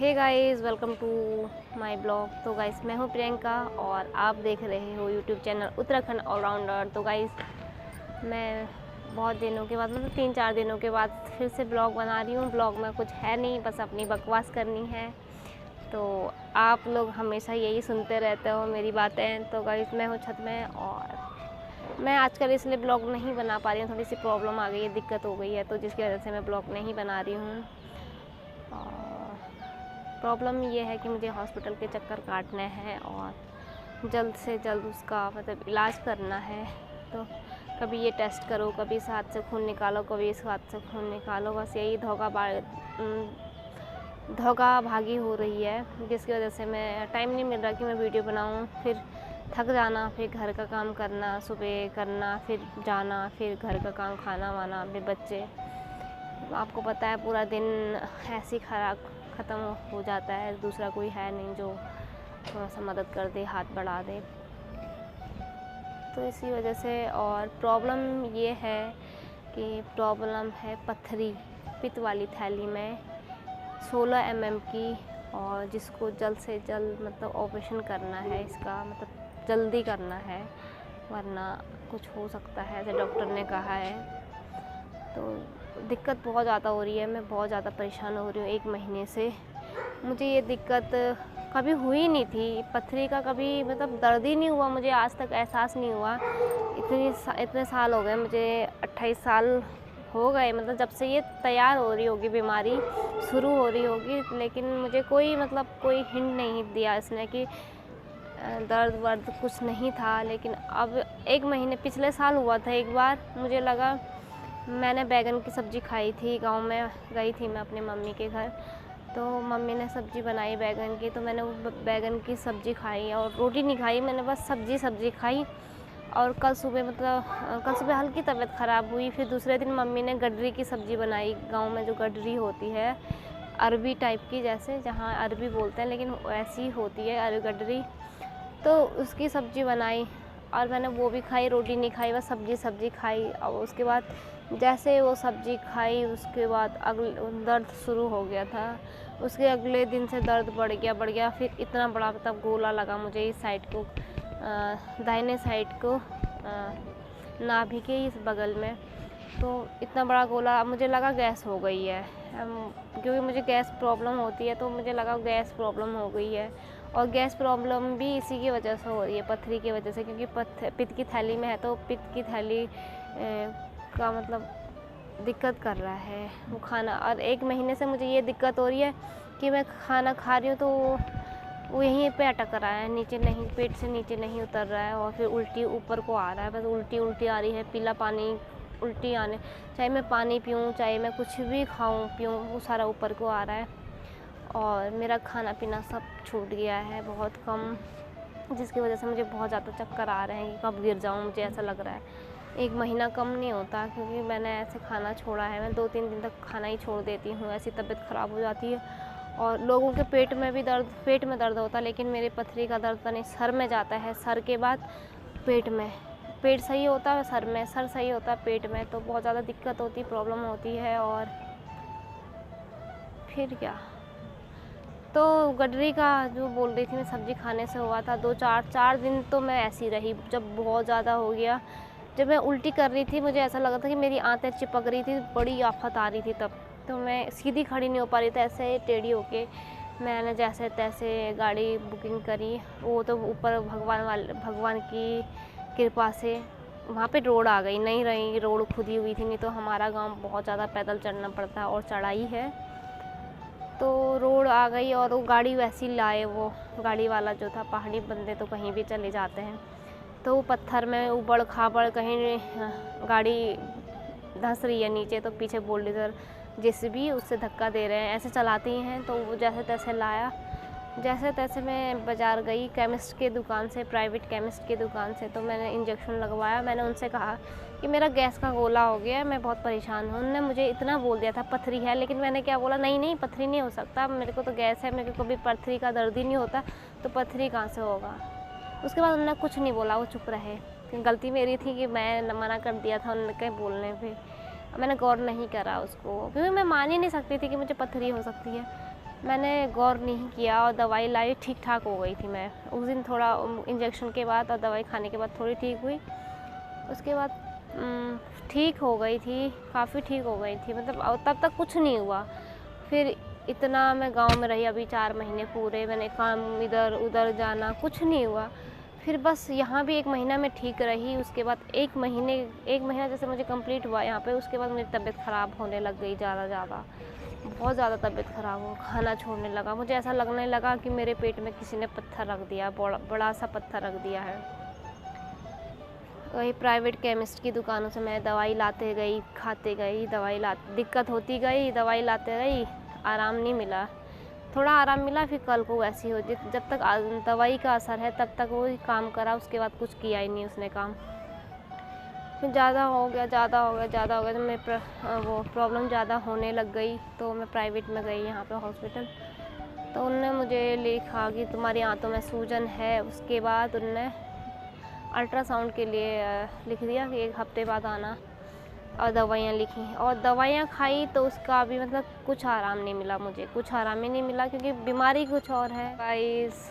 Hey guys, welcome to my blog. तो guys, मैं हूँ प्रियंका और आप देख रहे हो यूट्यूब चैनल उत्तराखंड ऑलराउंडर। तो गाइस, मैं बहुत दिनों के बाद मतलब 3-4 दिनों के बाद फिर से ब्लॉग बना रही हूँ। ब्लॉग में कुछ है नहीं, बस अपनी बकवास करनी है। तो आप लोग हमेशा यही सुनते रहते हो मेरी बातें। तो गाइस, मैं हूँ छत में और मैं आजकल इसलिए ब्लॉग नहीं बना पा रही हूँ। थोड़ी सी प्रॉब्लम आ गई है, दिक्कत हो गई है, तो जिसकी वजह से मैं ब्लॉग नहीं बना रही हूँ। प्रॉब्लम ये है कि मुझे हॉस्पिटल के चक्कर काटने हैं और जल्द से जल्द उसका मतलब इलाज करना है। तो कभी ये टेस्ट करो, कभी इस हाथ से खून निकालो, कभी इस हाथ से खून निकालो। बस यही धोखा भागी हो रही है, जिसकी वजह से मैं टाइम नहीं मिल रहा कि मैं वीडियो बनाऊं। फिर थक जाना, फिर घर का काम करना, सुबह करना, फिर जाना, फिर घर का काम, खाना वाना, फिर बच्चे। आपको पता है पूरा दिन ऐसे ही ख़त्म हो जाता है। दूसरा कोई है नहीं जो थोड़ा सा मदद कर दे, हाथ बढ़ा दे। तो इसी वजह से और प्रॉब्लम ये है कि प्रॉब्लम है पत्थरी, पित्त वाली थैली में 16 mm की, और जिसको जल्द से जल्द मतलब ऑपरेशन करना है। इसका मतलब जल्दी करना है, वरना कुछ हो सकता है, ऐसे डॉक्टर ने कहा है। तो दिक्कत बहुत ज़्यादा हो रही है, मैं बहुत ज़्यादा परेशान हो रही हूँ 1 महीने से। मुझे ये दिक्कत कभी हुई नहीं थी, पथरी का कभी मतलब दर्द ही नहीं हुआ, मुझे आज तक एहसास नहीं हुआ। इतने साल हो गए मुझे, 28 साल हो गए मतलब जब से ये तैयार हो रही होगी, बीमारी शुरू हो रही होगी। लेकिन मुझे कोई मतलब कोई हिंट नहीं दिया इसने कि दर्द वर्द कुछ नहीं था। लेकिन अब 1 महीने पिछले साल हुआ था एक बार। मुझे लगा, मैंने बैगन की सब्ज़ी खाई थी, गांव में गई थी मैं अपनी मम्मी के घर, तो मम्मी ने सब्ज़ी बनाई बैगन की, तो मैंने वो बैगन की सब्ज़ी खाई और रोटी नहीं खाई, मैंने बस सब्ज़ी खाई। और कल सुबह हल्की तबीयत ख़राब हुई। फिर दूसरे दिन मम्मी ने गडरी की सब्ज़ी बनाई। गांव में जो गडरी होती है अरबी टाइप की, जैसे जहाँ अरबी बोलते हैं लेकिन ऐसी होती है गडरी, तो उसकी सब्ज़ी बनाई और मैंने वो भी खाई, रोटी नहीं खाई, बस सब्ज़ी खाई। और उसके बाद जैसे वो सब्ज़ी खाई, उसके बाद दर्द शुरू हो गया था। उसके अगले दिन से दर्द बढ़ गया। फिर इतना बड़ा मतलब गोला लगा मुझे इस साइड को, दाहिने साइड को, नाभि के इस बगल में। तो इतना बड़ा गोला, मुझे लगा गैस हो गई है, क्योंकि मुझे गैस प्रॉब्लम होती है, तो मुझे लगा गैस प्रॉब्लम हो गई है। और गैस प्रॉब्लम भी इसी की वजह से हो रही है, पथरी की वजह से, क्योंकि पित्त की थैली में है, तो पित्त की थैली का मतलब दिक्कत कर रहा है वो खाना। और 1 महीने से मुझे ये दिक्कत हो रही है कि मैं खाना खा रही हूँ तो वो यहीं पे अटक रहा है, नीचे नहीं, पेट से नीचे नहीं उतर रहा है। और फिर उल्टी ऊपर को आ रहा है, बस उल्टी आ रही है, पीला पानी उल्टी आने, चाहे मैं पानी पीऊँ, चाहे मैं कुछ भी खाऊँ पीऊँ, वो सारा ऊपर को आ रहा है। और मेरा खाना पीना सब छूट गया है बहुत कम, जिसकी वजह से मुझे बहुत ज़्यादा चक्कर आ रहे हैं कि कब गिर जाऊँ, मुझे ऐसा लग रहा है। 1 महीना कम नहीं होता, क्योंकि मैंने ऐसे खाना छोड़ा है। मैं 2-3 दिन तक खाना ही छोड़ देती हूँ, ऐसी तबीयत ख़राब हो जाती है। और लोगों के पेट में दर्द होता है, लेकिन मेरे पथरी का दर्द नहीं, सर में जाता है, सर के बाद पेट में। पेट सही होता है सर में, सर सही होता है पेट में, तो बहुत ज़्यादा दिक्कत होती, प्रॉब्लम होती है। और फिर क्या, तो गडरी का जो बोल रही थी मैं, सब्ज़ी खाने से हुआ था। 4 दिन तो मैं ऐसी रही। जब बहुत ज़्यादा हो गया, जब मैं उल्टी कर रही थी, मुझे ऐसा लगा था कि मेरी आंतें चिपक रही थी, बड़ी आफत आ रही थी तब। तो मैं सीधी खड़ी नहीं हो पा रही थी, ऐसे टेढ़ी होके। मैंने जैसे तैसे गाड़ी बुकिंग करी, वो तो ऊपर भगवान की कृपा से वहाँ पे रोड आ गई, नहीं रही रोड खुदी हुई थी, नहीं तो हमारा गाँव बहुत ज़्यादा पैदल चढ़ना पड़ता है और चढ़ाई है। तो रोड आ गई और वो गाड़ी वैसी लाए, वो गाड़ी वाला जो था, पहाड़ी बंदे तो कहीं भी चले जाते हैं, तो वो पत्थर में उबड़ खाबड़ कहीं गाड़ी धंस रही है नीचे, तो पीछे बुलडोज़र जेसीबी उससे धक्का दे रहे हैं, ऐसे चलाती हैं। तो वो जैसे तैसे लाया, जैसे तैसे मैं बाज़ार गई केमिस्ट के दुकान से, प्राइवेट केमिस्ट की दुकान से, तो मैंने इंजेक्शन लगवाया। मैंने उनसे कहा कि मेरा गैस का गोला हो गया है, मैं बहुत परेशान हूँ। उन्होंने मुझे इतना बोल दिया था पथरी है, लेकिन मैंने क्या बोला, नहीं पथरी नहीं हो सकता, मेरे को तो गैस है, मेरे को कभी पथरी का दर्द ही नहीं होता, तो पथरी कहाँ से होगा। उसके बाद उन्होंने कुछ नहीं बोला, वो चुप रहे। गलती मेरी थी कि मैं मना कर दिया था उन्होंने कहीं बोलने पे, मैंने गौर नहीं करा उसको, क्योंकि मैं मान ही नहीं सकती थी कि मुझे पथरी हो सकती है। मैंने गौर नहीं किया और दवाई लाई, ठीक ठाक हो गई थी मैं उस दिन। थोड़ा इंजेक्शन के बाद और दवाई खाने के बाद थोड़ी ठीक हुई। उसके बाद ठीक हो गई थी, काफ़ी ठीक हो गई थी मतलब, तब तक कुछ नहीं हुआ। फिर इतना मैं गांव में रही अभी 4 महीने पूरे, मैंने काम इधर उधर जाना, कुछ नहीं हुआ। फिर बस यहाँ भी 1 महीना मैं ठीक रही। उसके बाद 1 महीना जैसे मुझे कंप्लीट हुआ यहाँ पे, उसके बाद मेरी तबीयत ख़राब होने लग गई ज़्यादा, बहुत ज़्यादा तबीयत ख़राब हो, खाना छोड़ने लगा। मुझे ऐसा लगने लगा कि मेरे पेट में किसी ने पत्थर रख दिया, बड़ा सा पत्थर रख दिया है। वही प्राइवेट केमिस्ट की दुकानों से मैं दवाई लाते गई, खाते गई, दिक्कत होती गई, दवाई लाते गई, आराम नहीं मिला। थोड़ा आराम मिला, फिर कल को वैसी हो, जब तक दवाई का असर है तब तक वो काम करा, उसके बाद कुछ किया ही नहीं उसने काम। फिर ज़्यादा हो गया जब मैं वो प्रॉब्लम ज़्यादा होने लग गई तो मैं प्राइवेट में गई यहाँ पे हॉस्पिटल। तो उनने मुझे लिखा कि तुम्हारी आंतों में सूजन है। उसके बाद उनने अल्ट्रासाउंड के लिए लिख दिया कि 1 हफ्ते बाद आना, और दवाइयाँ लिखी और दवाइयाँ खाई तो उसका भी मतलब कुछ आराम नहीं मिला, मुझे कुछ आराम ही नहीं मिला, क्योंकि बीमारी कुछ और है। गाइस,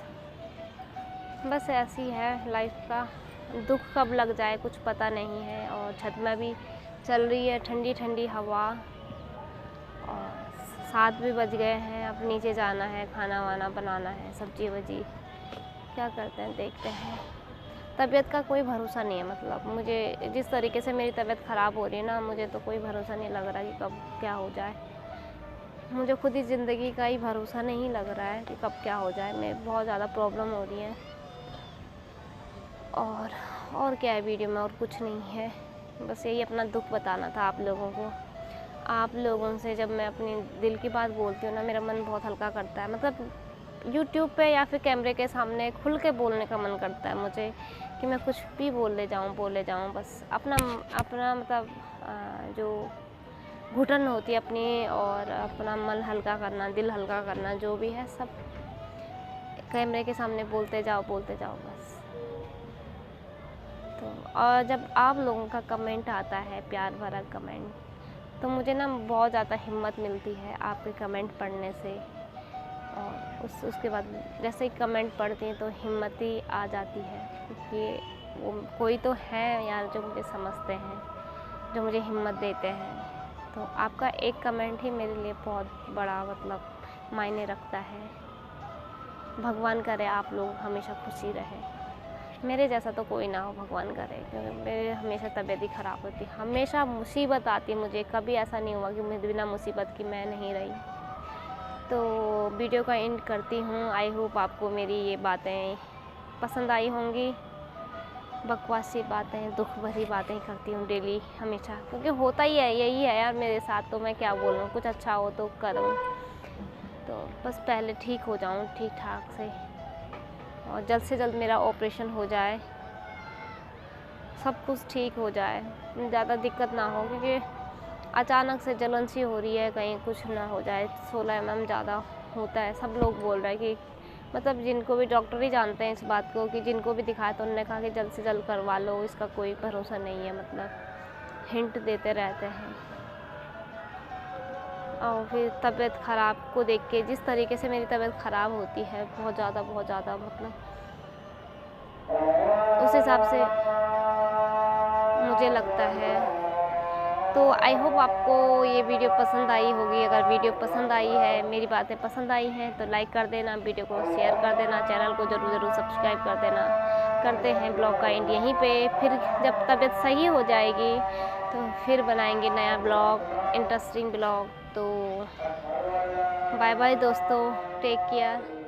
बस ऐसी है लाइफ का, दुख कब लग जाए कुछ पता नहीं है। और छत में भी चल रही है ठंडी ठंडी हवा, और 7 भी बज गए हैं, अब नीचे जाना है, खाना वाना बनाना है, सब्जी वब्जी क्या करते हैं देखते हैं। तबीयत का कोई भरोसा नहीं है, मतलब मुझे जिस तरीके से मेरी तबीयत ख़राब हो रही है ना, मुझे तो कोई भरोसा नहीं लग रहा कि कब क्या हो जाए। मुझे खुद ही ज़िंदगी का ही भरोसा नहीं लग रहा है कि कब क्या हो जाए। मैं बहुत ज़्यादा प्रॉब्लम हो रही है। और क्या है वीडियो में, और कुछ नहीं है, बस यही अपना दुख बताना था आप लोगों को। आप लोगों से जब मैं अपनी दिल की बात बोलती हूँ ना, मेरा मन बहुत हल्का करता है। मतलब यूट्यूब पे या फिर कैमरे के सामने खुल के बोलने का मन करता है मुझे, कि मैं कुछ भी बोले जाऊँ बस अपना मतलब जो घुटन होती है अपनी, और अपना मन हल्का करना, दिल हल्का करना, जो भी है सब कैमरे के सामने बोलते जाओ बस। तो और जब आप लोगों का कमेंट आता है, प्यार भरा कमेंट, तो मुझे ना बहुत ज़्यादा हिम्मत मिलती है आपके कमेंट पढ़ने से। और उसके बाद जैसे ही कमेंट पढ़ती हैं तो हिम्मत ही आ जाती है, क्योंकि वो कोई तो है यार जो मुझे समझते हैं, जो मुझे हिम्मत देते हैं। तो आपका एक कमेंट ही मेरे लिए बहुत बड़ा मतलब मायने रखता है। भगवान करे आप लोग हमेशा खुशी रहे, मेरे जैसा तो कोई ना हो, भगवान करे, क्योंकि मेरे हमेशा तबीयत ही ख़राब होती, हमेशा मुसीबत आती मुझे। कभी ऐसा नहीं हुआ कि मैं बिना मुसीबत की मैं नहीं रही। तो वीडियो का एंड करती हूँ। आई होप आपको मेरी ये बातें पसंद आई होंगी। बकवासी बातें, दुख भरी बातें करती हूँ डेली हमेशा, क्योंकि होता ही है, यही है यार मेरे साथ। तो मैं क्या बोलूँ, कुछ अच्छा हो तो करूँ। तो बस पहले ठीक हो जाऊँ ठीक ठाक से, और जल्द से जल्द मेरा ऑपरेशन हो जाए, सब कुछ ठीक हो जाए, ज़्यादा दिक्कत ना हो, क्योंकि अचानक से जलन सी हो रही है, कहीं कुछ ना हो जाए। 16 mm ज़्यादा होता है, सब लोग बोल रहे हैं कि मतलब जिनको भी डॉक्टर ही जानते हैं इस बात को, कि जिनको भी दिखाया तो उन्होंने कहा कि जल्द से जल्द करवा लो, इसका कोई भरोसा नहीं है। मतलब हिंट देते रहते हैं। और फिर तबीयत ख़राब को देख के, जिस तरीके से मेरी तबीयत ख़राब होती है बहुत ज़्यादा मतलब उस हिसाब से मुझे लगता है। तो आई होप आपको ये वीडियो पसंद आई होगी। अगर वीडियो पसंद आई है, मेरी बातें पसंद आई हैं, तो लाइक कर देना, वीडियो को शेयर कर देना, चैनल को ज़रूर सब्सक्राइब कर देना। करते हैं ब्लॉग का एंड यहीं पे। फिर जब तबीयत सही हो जाएगी तो फिर बनाएंगे नया ब्लॉग, इंटरेस्टिंग ब्लॉग। तो बाय बाय दोस्तों, टेक केयर।